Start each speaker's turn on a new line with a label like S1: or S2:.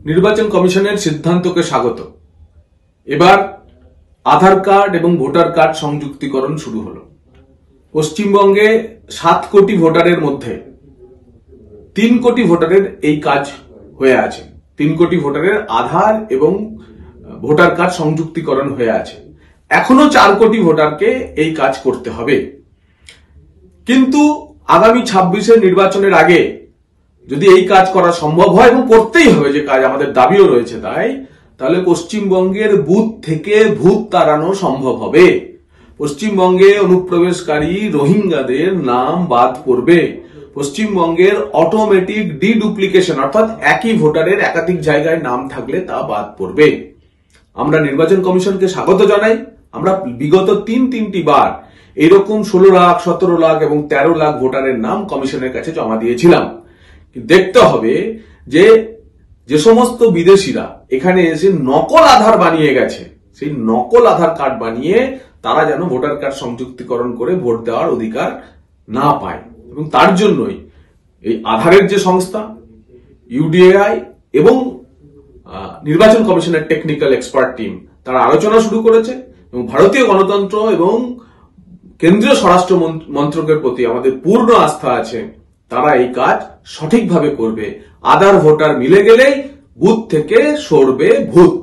S1: নির্বাচন কমিশনের সিদ্ধান্তকে স্বাগত। এবার আধার কার্ড এবং ভোটার কার্ড সংযুক্তিকরণ শুরু হলো। পশ্চিমবঙ্গে 7 কোটি ভোটারের মধ্যে 3 কোটি ভোটারের এই কাজ হয়ে আছে। 3 কোটি ভোটারের আধার এবং ভোটার কার্ড সংযুক্তিকরণ হয়ে আছে। এখনো 4 কোটি ভোটারকে এই কাজ করতে হবে। কিন্তু আগামী 26-এর নির্বাচনের আগে যদি এই কাজ করা সম্ভব হয়, এবং করতেই হবে, যে কাজ আমাদের দাবিও রয়েছে, তাহলে পশ্চিমবঙ্গের বুথ থেকে ভূত তাড়ানো সম্ভব হবে। পশ্চিমবঙ্গে অনুপ্রবেশকারী রোহিঙ্গাদের নাম বাদ পড়বে। পশ্চিমবঙ্গের অটোমেটিক ডিডুপ্লিকেশন, অর্থাৎ একই ভোটারের একাধিক জায়গায় নাম থাকলে তা বাদ পড়বে। আমরা নির্বাচন কমিশনকে স্বাগত জানাই। আমরা বিগত তিনটি বার এরকম 16 লাখ, 17 লাখ এবং 13 লাখ ভোটারের নাম কমিশনের কাছে জমা দিয়েছিলাম। দেখতে হবে যে সমস্ত বিদেশিরা এখানে এসে নকল আধার বানিয়ে গেছে, সেই নকল আধার কার্ড বানিয়ে তারা যেন ভোটার কার্ড সংযুক্তিকরণ করে ভোট দেওয়ার অধিকার না পায়। এবং তার জন্যই এই আধারের যে সংস্থা ইউডিএআই এবং নির্বাচন কমিশনের টেকনিক্যাল এক্সপার্ট টিম তারা আলোচনা শুরু করেছে। এবং ভারতীয় গণতন্ত্র এবং কেন্দ্রীয় স্বরাষ্ট্র মন্ত্রকের প্রতি আমাদের পূর্ণ আস্থা আছে, তারা এই কাজ সঠিকভাবে করবে। আধার ভোটার মিলে গেলেই বুথ থেকে সরবে ভূত।